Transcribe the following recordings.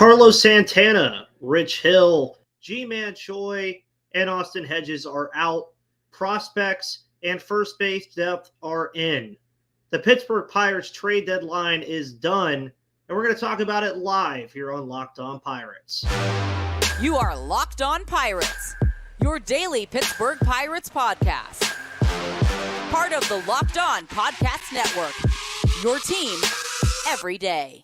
Carlos Santana, Rich Hill, G-Man Choi, and Austin Hedges are out. Prospects and first base depth are in. The Pittsburgh Pirates trade deadline is done, and we're going to talk about it live here on Locked On Pirates. You are Locked On Pirates, your daily Pittsburgh Pirates podcast. Part of the Locked On Podcast Network, your team every day.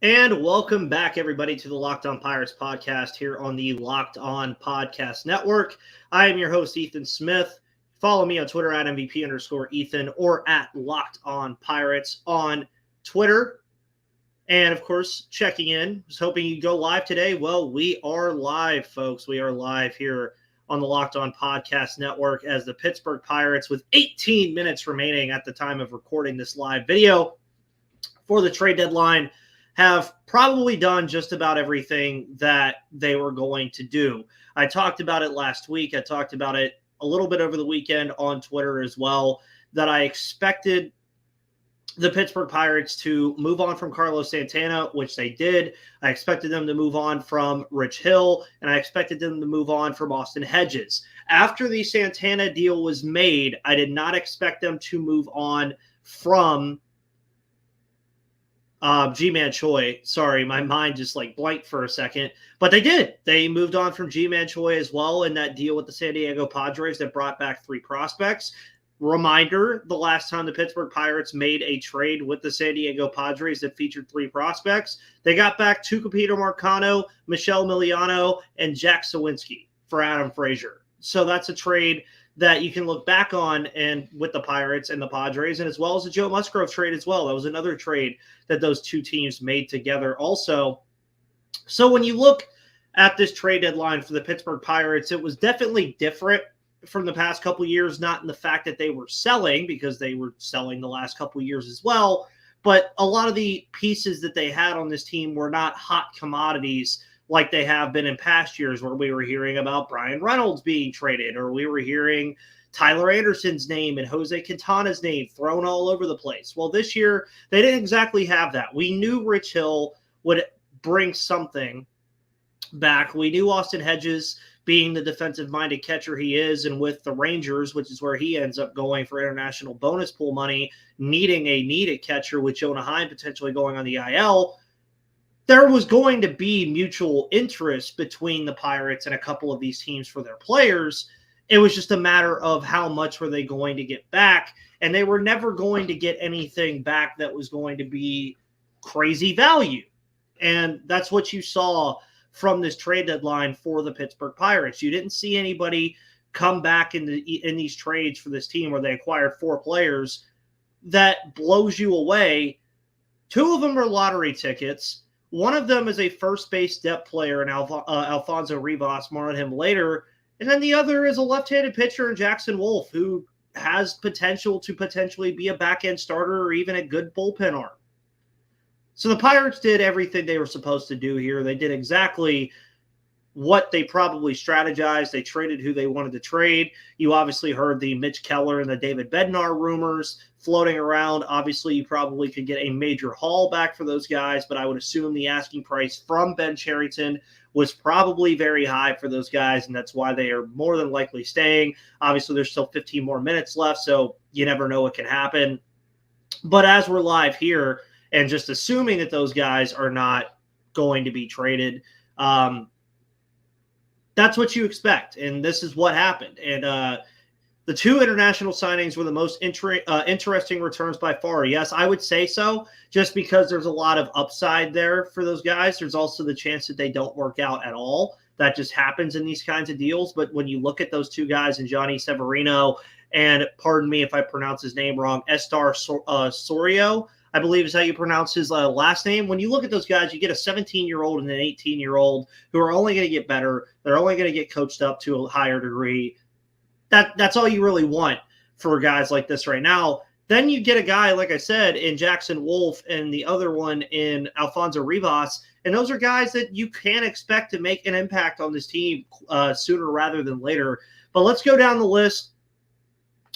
And welcome back, everybody, to the Locked On Pirates podcast here on the Locked On Podcast Network. I am your host, Ethan Smith. Follow me on Twitter at MVP_Ethan or at Locked On Pirates on Twitter. And, of course, checking in. Was hoping you'd go live today. Well, we are live, folks. We are live here on the Locked On Podcast Network as the Pittsburgh Pirates, with 18 minutes remaining at the time of recording this live video for the trade deadline, have probably done just about everything that they were going to do. I talked about it last week. I talked about it a little bit over the weekend on Twitter as well, that I expected the Pittsburgh Pirates to move on from Carlos Santana, which they did. I expected them to move on from Rich Hill, and I expected them to move on from Austin Hedges. After the Santana deal was made, I did not expect them to move on from G-Man Choi. Sorry, my mind just blanked for a second. But they did. They moved on from G-Man Choi as well in that deal with the San Diego Padres that brought back 3 prospects. Reminder, the last time the Pittsburgh Pirates made a trade with the San Diego Padres that featured 3 prospects, they got back Tucupita Marcano, Michelle Miliano, and Jack Sawinski for Adam Frazier. So that's a trade that you can look back on and with the Pirates and the Padres, and as well as the Joe Musgrove trade as well. That was another trade that those two teams made together also. So when you look at this trade deadline for the Pittsburgh Pirates, it was definitely different from the past couple of years, not in the fact that they were selling, because they were selling the last couple of years as well, but a lot of the pieces that they had on this team were not hot commodities like they have been in past years, where we were hearing about Brian Reynolds being traded, or we were hearing Tyler Anderson's name and Jose Quintana's name thrown all over the place. Well, this year, they didn't exactly have that. We knew Rich Hill would bring something back. We knew Austin Hedges, being the defensive-minded catcher he is, and with the Rangers, which is where he ends up going for international bonus pool money, needing a needed catcher with Jonah Heim potentially going on the IL, there was going to be mutual interest between the Pirates and a couple of these teams for their players. It was just a matter of how much were they going to get back, and they were never going to get anything back that was going to be crazy value. And that's what you saw from this trade deadline for the Pittsburgh Pirates. You didn't see anybody come back in these trades for this team where they acquired 4 players that blows you away. 2 of them are lottery tickets. One of them is a first base depth player in Alfonso Rivas, more on him later. And then the other is a left-handed pitcher in Jackson Wolfe, who has potential to potentially be a back-end starter or even a good bullpen arm. So the Pirates did everything they were supposed to do here. They did exactly what they probably strategized. They traded who they wanted to trade. You obviously heard the Mitch Keller and the David Bednar rumors floating around. Obviously, you probably could get a major haul back for those guys, but I would assume the asking price from Ben Cherington was probably very high for those guys, and that's why they are more than likely staying. Obviously, there's still 15 more minutes left, so you never know what can happen. But as we're live here, and just assuming that those guys are not going to be traded, that's what you expect, and this is what happened. And the 2 international signings were the most interesting returns by far. Yes, I would say so, just because there's a lot of upside there for those guys. There's also the chance that they don't work out at all. That just happens in these kinds of deals. But when you look at those 2 guys, and Johnny Severino, and pardon me if I pronounce his name wrong, Estar Sorio, I believe is how you pronounce his last name. When you look at those guys, you get a 17-year-old and an 18-year-old who are only going to get better. They're only going to get coached up to a higher degree. That's all you really want for guys like this right now. Then you get a guy, like I said, in Jackson Wolfe and the other one in Alfonso Rivas. And those are guys that you can expect to make an impact on this team sooner rather than later. But let's go down the list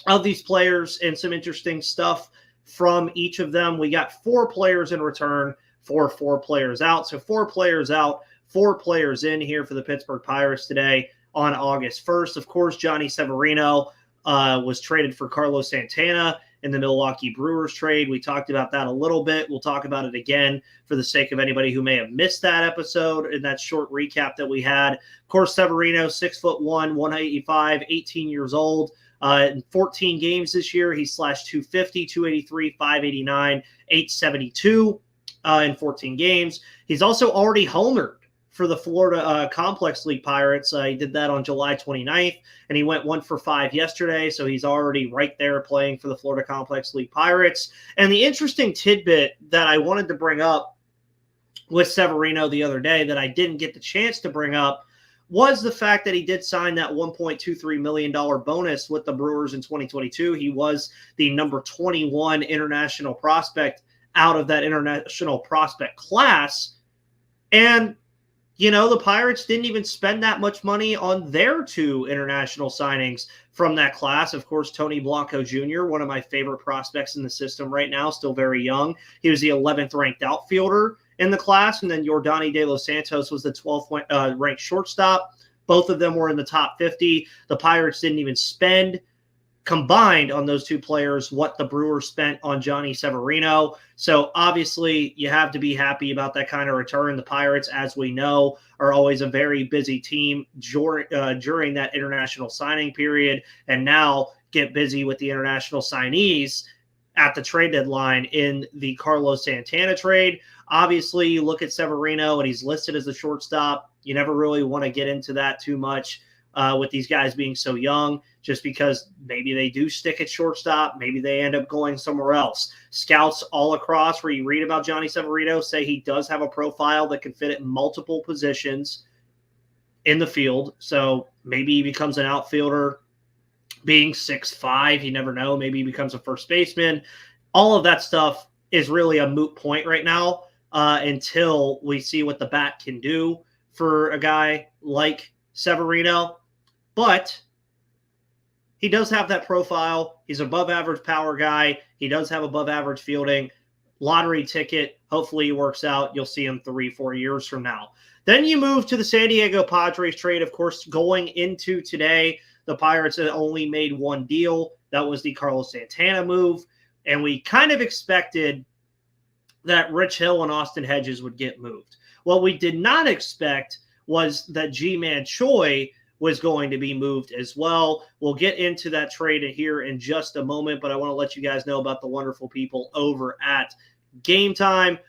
of these players and some interesting stuff from each of them. We got 4 players in return for 4 players out. So 4 players out, 4 players in here for the Pittsburgh Pirates today on August 1st. Of course, Johnny Severino was traded for Carlos Santana in the Milwaukee Brewers trade. We talked about that a little bit. We'll talk about it again for the sake of anybody who may have missed that episode in that short recap that we had. Of course, Severino, 6'1", 185, 18 years old. In 14 games this year, he slashed 250, 283, 589, 872 in 14 games. He's also already homered for the Florida Complex League Pirates. He did that on July 29th, and he went 1 for 5 yesterday, so he's already right there playing for the Florida Complex League Pirates. And the interesting tidbit that I wanted to bring up with Severino the other day that I didn't get the chance to bring up was the fact that he did sign that $1.23 million bonus with the Brewers in 2022. He was the number 21 international prospect out of that international prospect class. And the Pirates didn't even spend that much money on their 2 international signings from that class. Of course, Tony Blanco Jr., one of my favorite prospects in the system right now, still very young. He was the 11th ranked outfielder in the class, and then Yordany De Los Santos was the 12th ranked shortstop. Both of them were in the top 50. The Pirates didn't even spend combined on those 2 players what the Brewers spent on Johnny Severino. So obviously you have to be happy about that kind of return. The Pirates, as we know, are always a very busy team during that international signing period, and now get busy with the international signees at the trade deadline in the Carlos Santana trade. Obviously, you look at Severino and he's listed as a shortstop. You never really want to get into that too much with these guys being so young, just because maybe they do stick at shortstop. Maybe they end up going somewhere else. Scouts all across where you read about Johnny Severino say he does have a profile that can fit at multiple positions in the field. So maybe he becomes an outfielder being 6'5". You never know. Maybe he becomes a first baseman. All of that stuff is really a moot point right now until we see what the bat can do for a guy like Severino. But he does have that profile. He's above average power guy. He does have above average fielding. Lottery ticket. Hopefully he works out. You'll see him 3-4 years from now. Then you move to the San Diego Padres trade. Of course, going into today, the Pirates had only made 1 deal. That was the Carlos Santana move. And we kind of expected that Rich Hill and Austin Hedges would get moved. What we did not expect was that Ji-Man Choi was going to be moved as well. We'll get into that trade here in just a moment, but I want to let you guys know about the wonderful people over at Game Time.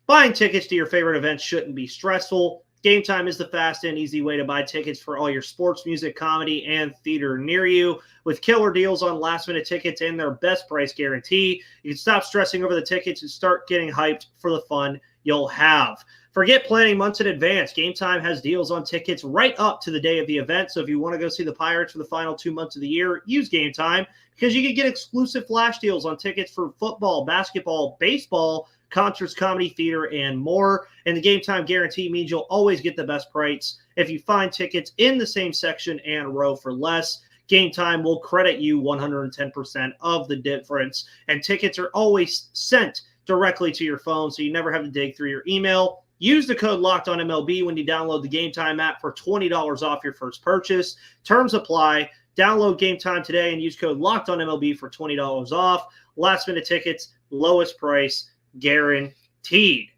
Buying tickets to your favorite events shouldn't be stressful. Game Time is the fast and easy way to buy tickets for all your sports, music, comedy, and theater near you. With killer deals on last-minute tickets and their best price guarantee, you can stop stressing over the tickets and start getting hyped for the fun you'll have. Forget planning months in advance. Game Time has deals on tickets right up to the day of the event. So if you want to go see the Pirates for the final 2 months of the year, use Game Time because you can get exclusive flash deals on tickets for football, basketball, baseball, concerts, comedy, theater, and more. And the Game Time guarantee means you'll always get the best price if you find tickets in the same section and row for less. Game Time will credit you 110% of the difference. And tickets are always sent directly to your phone, so you never have to dig through your email. Use the code LOCKEDONMLB when you download the Game Time app for $20 off your first purchase. Terms apply. Download Game Time today and use code LOCKEDONMLB for $20 off. Last minute tickets, lowest price, guaranteed.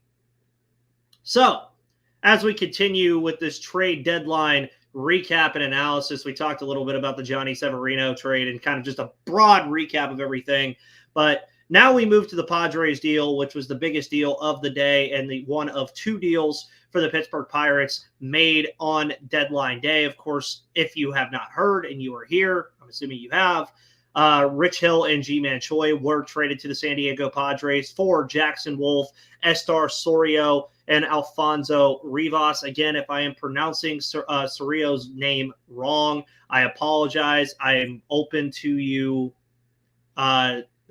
So, as we continue with this trade deadline recap and analysis, we talked a little bit about the Johnny Severino trade and kind of just a broad recap of everything. But now we move to the Padres deal, which was the biggest deal of the day and the one of 2 deals for the Pittsburgh Pirates made on deadline day. Of course, if you have not heard and you are here, I'm assuming you have, Rich Hill and Ji-Man Choi were traded to the San Diego Padres for Jackson Wolfe, Estar Sorio, and Alfonso Rivas. Again, if I am pronouncing Sorio's name wrong, I apologize. I am open to you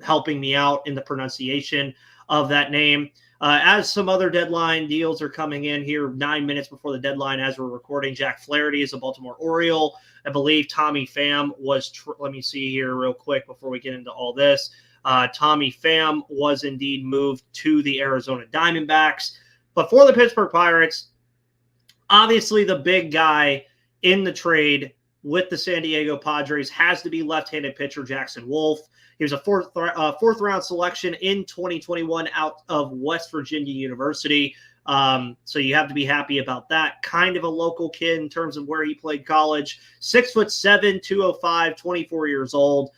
helping me out in the pronunciation of that name. As some other deadline deals are coming in here 9 minutes before the deadline as we're recording, Jack Flaherty is a Baltimore Oriole. I believe Tommy Pham was, let me see here real quick before we get into all this. Tommy Pham was indeed moved to the Arizona Diamondbacks. But for the Pittsburgh Pirates, obviously the big guy in the trade with the San Diego Padres has to be left-handed pitcher Jackson Wolfe. He was a fourth-round selection in 2021 out of West Virginia University. So you have to be happy about that. Kind of a local kid in terms of where he played college. 6'7", 205, 24 years old.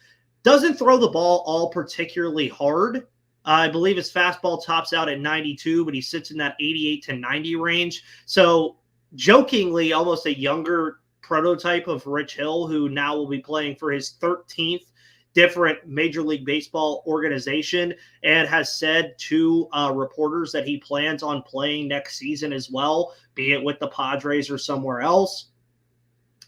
Doesn't throw the ball all particularly hard. I believe his fastball tops out at 92, but he sits in that 88 to 90 range. So jokingly, almost a younger prototype of Rich Hill, who now will be playing for his 13th different Major League Baseball organization, and has said to reporters that he plans on playing next season as well, be it with the Padres or somewhere else.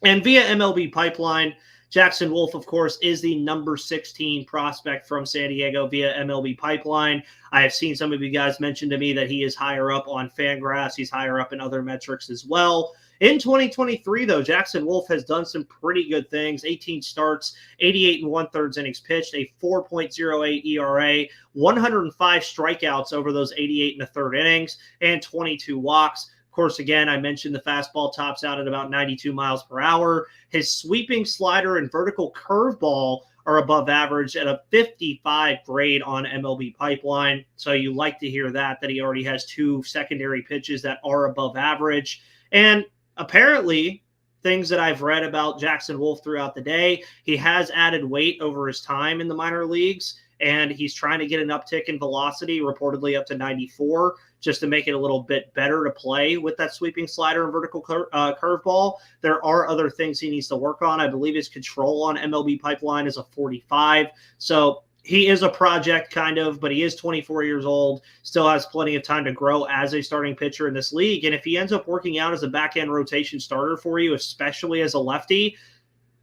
And via MLB Pipeline, Jackson Wolfe, of course, is the number 16 prospect from San Diego via MLB Pipeline. I have seen some of you guys mention to me that he is higher up on Fangraphs. He's higher up in other metrics as well. In 2023, though, Jackson Wolfe has done some pretty good things. 18 starts, 88 1/3 innings pitched, a 4.08 ERA, 105 strikeouts over those 88 1/3 innings, and 22 walks. Of course, again, I mentioned the fastball tops out at about 92 miles per hour. His sweeping slider and vertical curveball are above average at a 55 grade on MLB Pipeline. So you like to hear that he already has 2 secondary pitches that are above average. And apparently, things that I've read about Jackson Wolfe throughout the day, he has added weight over his time in the minor leagues, and he's trying to get an uptick in velocity, reportedly up to 94, just to make it a little bit better to play with that sweeping slider and vertical curveball. There are other things he needs to work on. I believe his control on MLB Pipeline is a 45. So he is a project kind of, but he is 24 years old, still has plenty of time to grow as a starting pitcher in this league. And if he ends up working out as a back-end rotation starter for you, especially as a lefty,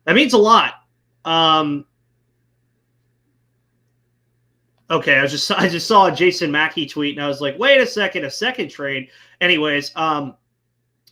that means a lot. Okay, I just saw a Jason Mackey tweet, and I was like, wait a second trade. Anyways,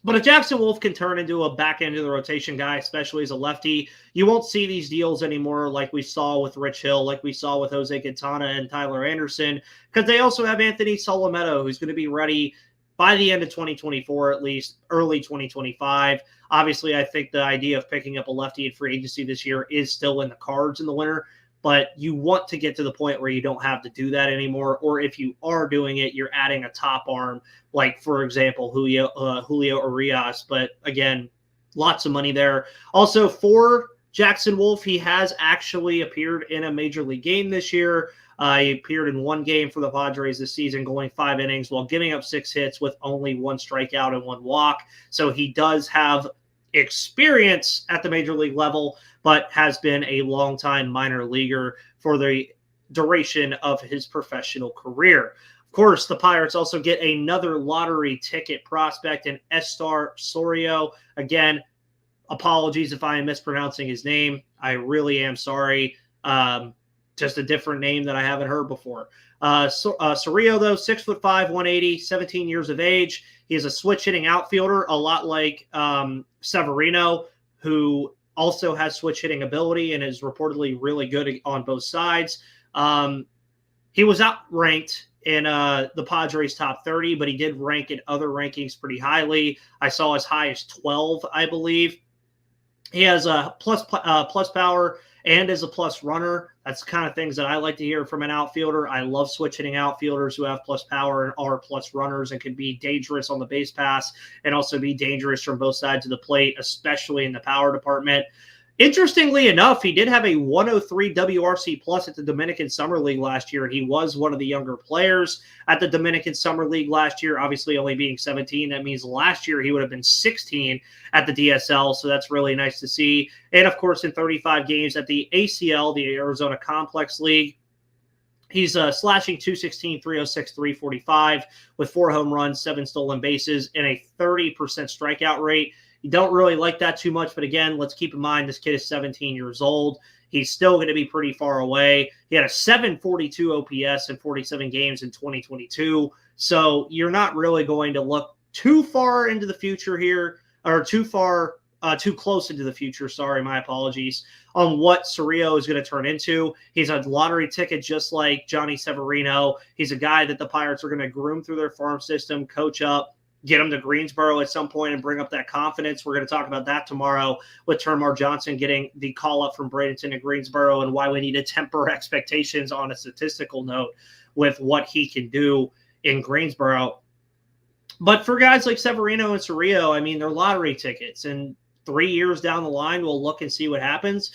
but if Jackson Wolfe can turn into a back end of the rotation guy, especially as a lefty, you won't see these deals anymore like we saw with Rich Hill, like we saw with Jose Quintana and Tyler Anderson, because they also have Anthony Solometo, who's going to be ready by the end of 2024, at least early 2025. Obviously, I think the idea of picking up a lefty in free agency this year is still in the cards in the winter, but you want to get to the point where you don't have to do that anymore. Or if you are doing it, you're adding a top arm, like, for example, Julio Urias. But again, lots of money there. Also, for Jackson Wolfe, he has actually appeared in a major league game this year. He appeared in one game for the Padres this season, going 5 innings while giving up 6 hits with only 1 strikeout and 1 walk. So he does have experience at the major league level, but has been a longtime minor leaguer for the duration of his professional career. Of course, the Pirates also get another lottery ticket prospect in Estar Sorio. Again, apologies if I am mispronouncing his name. I really am sorry. Just a different name that I haven't heard before. Sorio, though, 6'5", 180, 17 years of age. He is a switch-hitting outfielder, a lot like Severino, who also has switch-hitting ability and is reportedly really good on both sides. He was outranked in the Padres' top 30, but he did rank in other rankings pretty highly. I saw as high as 12, I believe. He has a plus power and is a plus runner. That's the kind of things that I like to hear from an outfielder. I love switch-hitting outfielders who have plus power and are plus runners and can be dangerous on the base pass and also be dangerous from both sides of the plate, especially in the power department. Interestingly enough, he did have a 103 WRC plus at the Dominican Summer League last year. He was one of the younger players at the Dominican Summer League last year, obviously only being 17. That means last year he would have been 16 at the DSL, so that's really nice to see. And, of course, in 35 games at the ACL, the Arizona Complex League, he's slashing 216, 306, 345 with 4 home runs, 7 stolen bases, and a 30% strikeout rate. You don't really like that too much, but again, let's keep in mind this kid is 17 years old. he's still going to be pretty far away. He had a 742 OPS in 47 games in 2022. So you're not really going to look too far into the future here, or too close into the future. Sorry, my apologies, on what Severino is going to turn into. He's a lottery ticket, just like Johnny Severino. He's a guy that the Pirates are going to groom through their farm system, coach up, get him to Greensboro at some point and bring up that confidence. We're going to talk about that tomorrow with Termar Johnson getting the call up from Bradenton to Greensboro and why we need to temper expectations on a statistical note with what he can do in Greensboro. But for guys like Severino and Severino, I mean, they're lottery tickets, and 3 years down the line, we'll look and see what happens.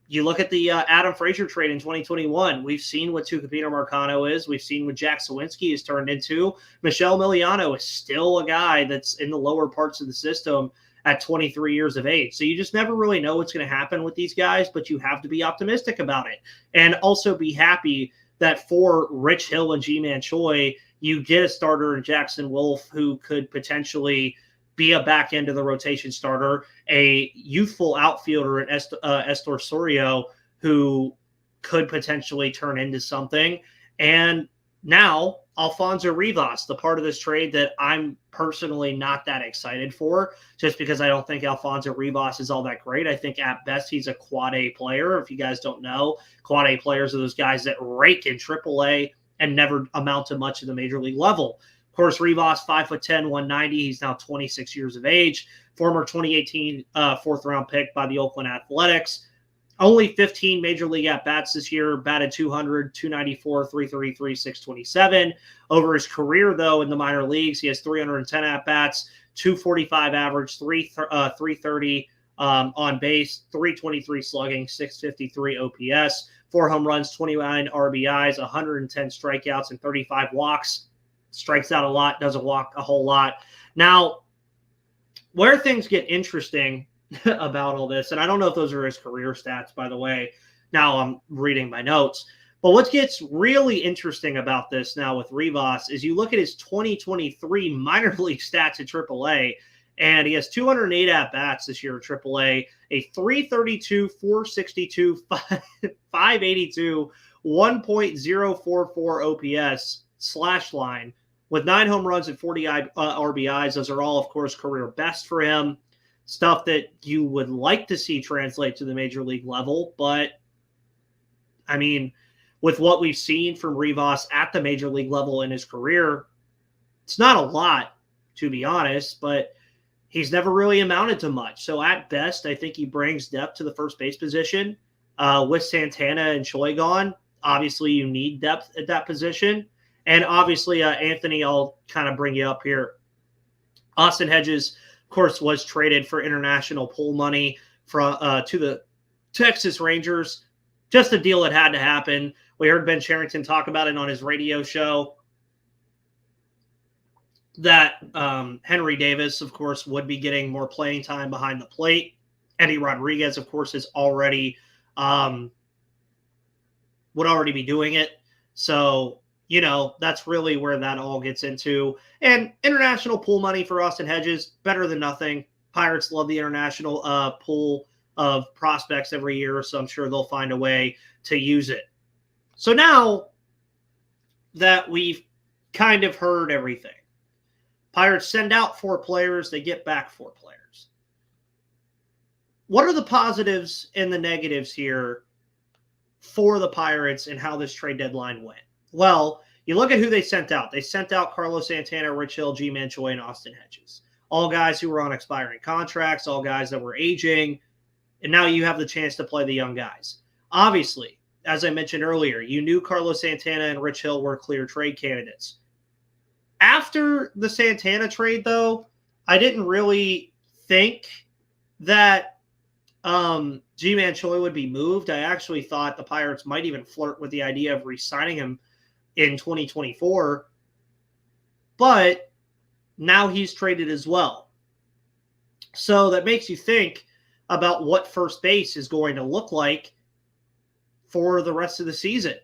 You look at the Adam Frazier trade in 2021. We've seen what Tucupita Marcano is. We've seen what Jack Sawinski has turned into. Michelle Miliano is still a guy that's in the lower parts of the system at 23 years of age. So you just never really know what's going to happen with these guys, but you have to be optimistic about it. And also be happy that for Rich Hill and G-Man Choi, you get a starter in Jackson Wolfe who could potentially be a back end of the rotation starter, a youthful outfielder in Estor Sorio who could potentially turn into something. And now Alfonso Rivas, the part of this trade that I'm personally not that excited for, just because I don't think Alfonso Rivas is all that great. I think at best he's a quad A player. If you guys don't know, quad A players are those guys that rake in AAA and never amount to much at the major league level. Of course, Rivas, 5'10", 190. He's now 26 years of age. Former 2018 fourth-round pick by the Oakland Athletics. Only 15 major league at-bats this year. Batted 200, 294, 333, 627. Over his career, though, in the minor leagues, he has 310 at-bats, 245 average, 330 on base, 323 slugging, 653 OPS, 4 home runs, 29 RBIs, 110 strikeouts, and 35 walks. Strikes out a lot, doesn't walk a whole lot. Now, where things get interesting about all this, and I don't know if those are his career stats, by the way. Now I'm reading my notes. But what gets really interesting about this now with Rivas is you look at his 2023 minor league stats at AAA, and he has 208 at-bats this year at AAA, a 332, 462, 582, 1.044 OPS slash line, with 9 home runs and 40 RBIs. Those are all, of course, career best for him. Stuff that you would like to see translate to the major league level. But, I mean, with what we've seen from Rivas at the major league level in his career, it's not a lot, to be honest, but he's never really amounted to much. So at best, I think he brings depth to the first base position. With Santana and Choi gone, obviously you need depth at that position. And obviously, Anthony, I'll kind of bring you up here. Austin Hedges, of course, was traded for international pool money to the Texas Rangers. Just a deal that had to happen. We heard Ben Cherington talk about it on his radio show, that Henry Davis, of course, would be getting more playing time behind the plate. Eddie Rodriguez, of course, is already would already be doing it. So, you know, that's really where that all gets into. And international pool money for Austin Hedges, better than nothing. Pirates love the international pool of prospects every year, so I'm sure they'll find a way to use it. So now that we've kind of heard everything, Pirates send out 4 players, they get back 4 players. What are the positives and the negatives here for the Pirates and how this trade deadline went? Well, you look at who they sent out. They sent out Carlos Santana, Rich Hill, G-Man Choi, and Austin Hedges. All guys who were on expiring contracts, all guys that were aging, and now you have the chance to play the young guys. Obviously, as I mentioned earlier, you knew Carlos Santana and Rich Hill were clear trade candidates. After the Santana trade, though, I didn't really think that G-Man Choi would be moved. I actually thought the Pirates might even flirt with the idea of re-signing him in 2024. But now he's traded as well. So that makes you think about what first base is going to look like for the rest of the season.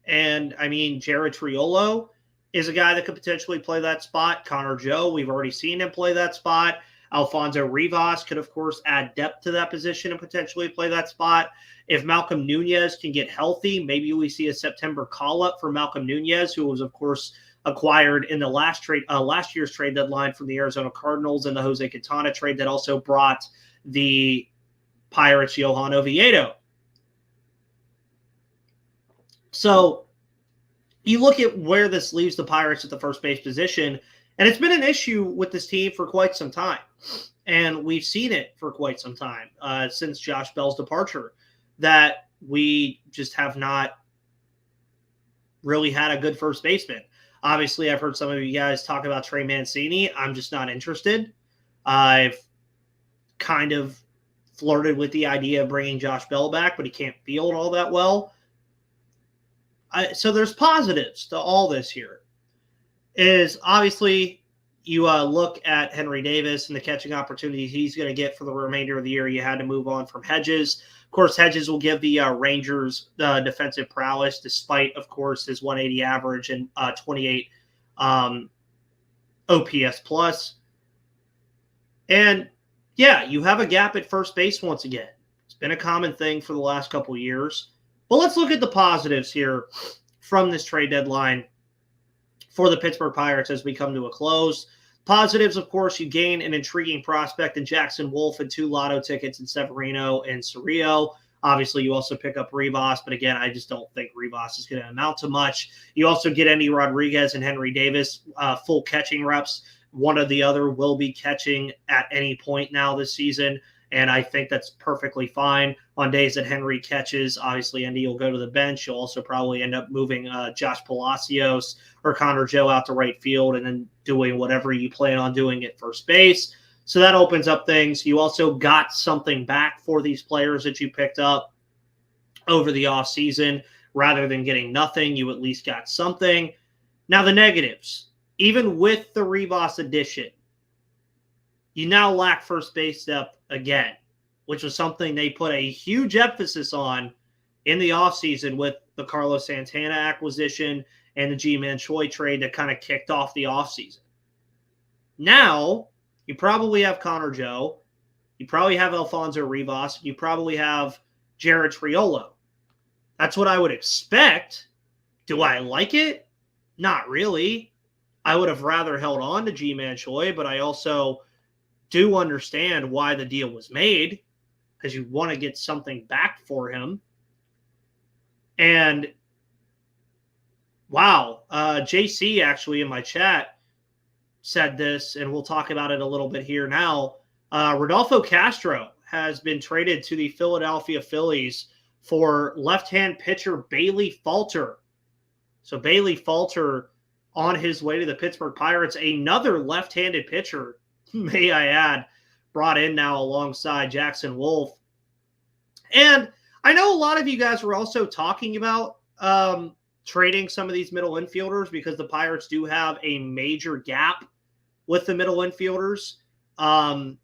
And, I mean, Jared Triolo is a guy that could potentially play that spot. Connor Joe, we've already seen him play that spot. Alfonso Rivas could, of course, add depth to that position and potentially play that spot. If Malcolm Nunez can get healthy, maybe we see a September call-up for Malcolm Nunez, who was, of course, acquired in the last year's trade deadline from the Arizona Cardinals, and the Jose Quintana trade that also brought the Pirates Johan Oviedo. So you look at where this leaves the Pirates at the first base position, and it's been an issue with this team for quite some time. And we've seen it for quite some time since Josh Bell's departure, that we just have not really had a good first baseman. Obviously, I've heard some of you guys talk about Trey Mancini. I'm just not interested. I've kind of flirted with the idea of bringing Josh Bell back, but he can't field all that well. So there's positives to all this here. Is obviously you look at Henry Davis and the catching opportunities he's going to get for the remainder of the year. You had to move on from Hedges. Of course, Hedges will give the Rangers defensive prowess, despite, of course, his 180 average and 28 OPS plus. And yeah, you have a gap at first base once again. It's been a common thing for the last couple of years. But let's look at the positives here from this trade deadline for the Pittsburgh Pirates as we come to a close. Positives, of course, you gain an intriguing prospect in Jackson Wolfe and 2 lotto tickets in Severino and Severino. Obviously, you also pick up Rivas, but again, I just don't think Rivas is going to amount to much. You also get Andy Rodriguez and Henry Davis, full catching reps. One or the other will be catching at any point now this season, and I think that's perfectly fine. On days that Henry catches, obviously Andy will go to the bench. You'll also probably end up moving Josh Palacios or Connor Joe out to right field and then doing whatever you plan on doing at first base. So that opens up things. You also got something back for these players that you picked up over the offseason. Rather than getting nothing, you at least got something. Now the negatives. Even with the Rivas addition, you now lack first base depth again, which was something they put a huge emphasis on in the offseason with the Carlos Santana acquisition and the G-Man Choi trade that kind of kicked off the offseason. Now, you probably have Connor Joe. You probably have Alfonso Rivas. You probably have Jared Triolo. That's what I would expect. Do I like it? Not really. I would have rather held on to G-Man Choi, but I also do understand why the deal was made, because you want to get something back for him. And wow, JC actually in my chat said this, and we'll talk about it a little bit here now. Rodolfo Castro has been traded to the Philadelphia Phillies for left-hand pitcher Bailey Falter. So Bailey Falter on his way to the Pittsburgh Pirates, another left-handed pitcher, may I add, brought in now alongside Jackson Wolfe. And I know a lot of you guys were also talking about trading some of these middle infielders because the Pirates do have a major gap with the middle infielders. And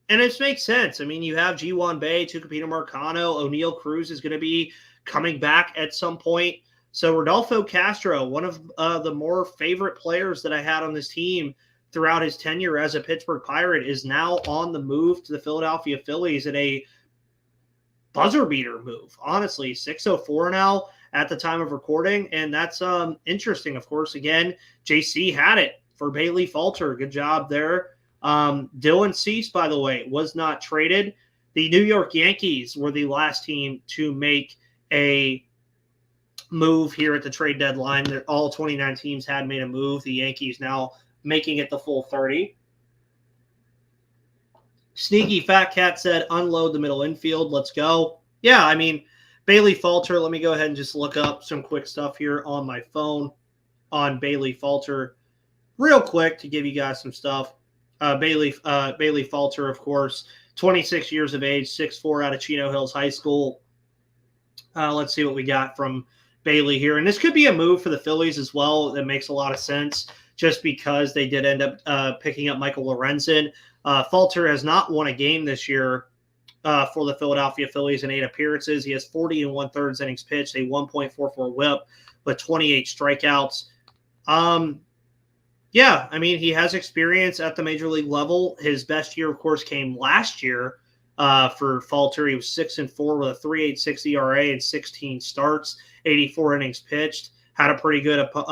it makes sense. I mean, you have G1 Bay, Tucupita Marcano, O'Neal Cruz is going to be coming back at some point. So Rodolfo Castro, one of the more favorite players that I had on this team throughout his tenure as a Pittsburgh Pirate, is now on the move to the Philadelphia Phillies in a buzzer beater move. Honestly, 604 now at the time of recording, and that's interesting. Of course, again, JC had it for Bailey Falter. Good job there. Dylan Cease, by the way, was not traded. The New York Yankees were the last team to make a move here at the trade deadline. All 29 teams had made a move. The Yankees now making it the full 30. Sneaky Fat Cat said, unload the middle infield. Let's go. Yeah, I mean, Bailey Falter, let me go ahead and just look up some quick stuff here on my phone on Bailey Falter real quick to give you guys some stuff. Bailey Falter, of course, 26 years of age, 6'4" out of Chino Hills High School. Let's see what we got from Bailey here. And this could be a move for the Phillies as well. That makes a lot of sense just because they did end up picking up Michael Lorenzen. Falter has not won a game this year for the Philadelphia Phillies in 8 appearances. He has 40 1/3 innings pitched, a 1.44 whip with 28 strikeouts. Yeah, I mean, he has experience at the major league level. His best year, of course, came last year for Falter. He was 6-4 with a 3.86 ERA and 16 starts, 84 innings pitched. Had a pretty good whip at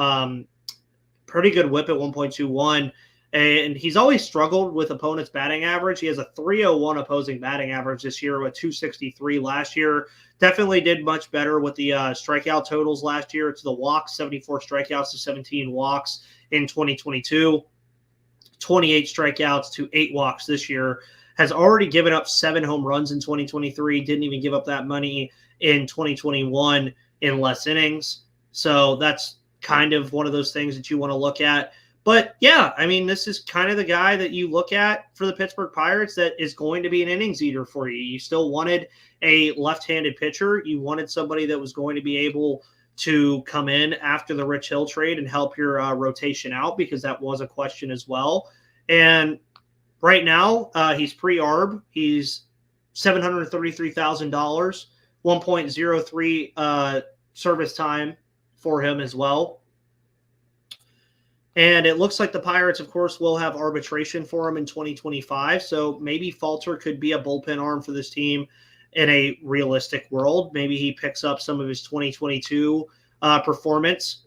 1.21. And he's always struggled with opponents' batting average. He has a 301 opposing batting average this year with 263 last year. Definitely did much better with the strikeout totals last year. It's the walks, 74 strikeouts to 17 walks in 2022. 28 strikeouts to 8 walks this year. Has already given up 7 home runs in 2023. Didn't even give up that many in 2021 in less innings. So that's kind of one of those things that you want to look at. But yeah, I mean, this is kind of the guy that you look at for the Pittsburgh Pirates that is going to be an innings eater for you. You still wanted a left-handed pitcher. You wanted somebody that was going to be able to come in after the Rich Hill trade and help your rotation out, because that was a question as well. And right now, he's pre-ARB. He's $733,000, 1.03 service time for him as well. And it looks like the Pirates, of course, will have arbitration for him in 2025. So maybe Falter could be a bullpen arm for this team in a realistic world. Maybe he picks up some of his 2022 performance.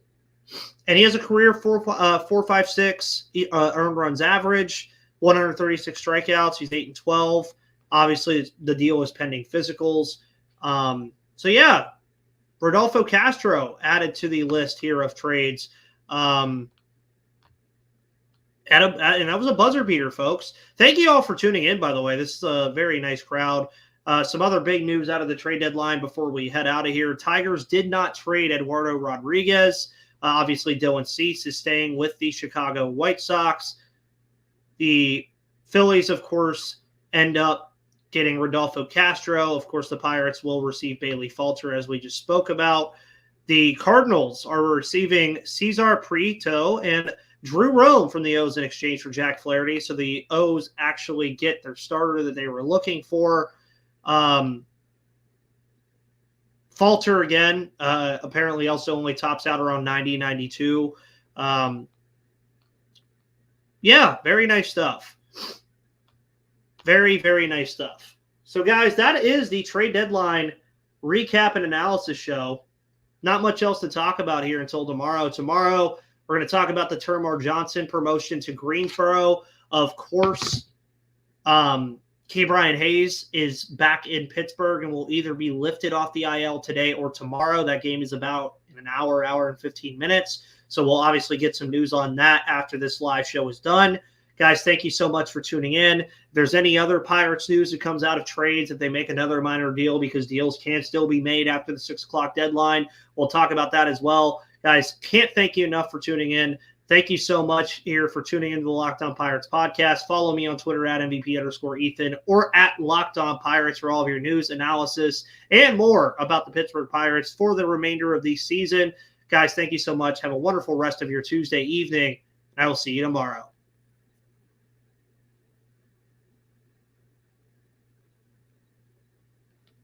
And he has a career 4.56 earned runs average, 136 strikeouts. He's 8-12. Obviously, the deal is pending physicals. So yeah, Rodolfo Castro added to the list here of trades. And that was a buzzer beater, folks. Thank you all for tuning in, by the way. This is a very nice crowd. Some other big news out of the trade deadline before we head out of here. Tigers did not trade Eduardo Rodriguez. Obviously, Dylan Cease is staying with the Chicago White Sox. The Phillies, of course, end up getting Rodolfo Castro. Of course, the Pirates will receive Bailey Falter, as we just spoke about. The Cardinals are receiving Cesar Prieto and Drew Rome from the O's in exchange for Jack Flaherty. So the O's actually get their starter that they were looking for. Falter, again, apparently also only tops out around 90, 92. Yeah, very nice stuff. Very, very nice stuff. So, guys, that is the trade deadline recap and analysis show. Not much else to talk about here until tomorrow. Tomorrow, we're going to talk about the Termar Johnson promotion to Greensboro. Of course, K. Brian Hayes is back in Pittsburgh and will either be lifted off the IL today or tomorrow. That game is about in an hour and 15 minutes. So we'll obviously get some news on that after this live show is done. Guys, thank you so much for tuning in. If there's any other Pirates news that comes out of trades, if they make another minor deal, because deals can still be made after the 6 o'clock deadline, we'll talk about that as well. Guys, can't thank you enough for tuning in. Thank you so much here for tuning into the Locked On Pirates podcast. Follow me on Twitter at MVP_Ethan or at Locked On Pirates for all of your news, analysis, and more about the Pittsburgh Pirates for the remainder of the season. Guys, thank you so much. Have a wonderful rest of your Tuesday evening. I will see you tomorrow.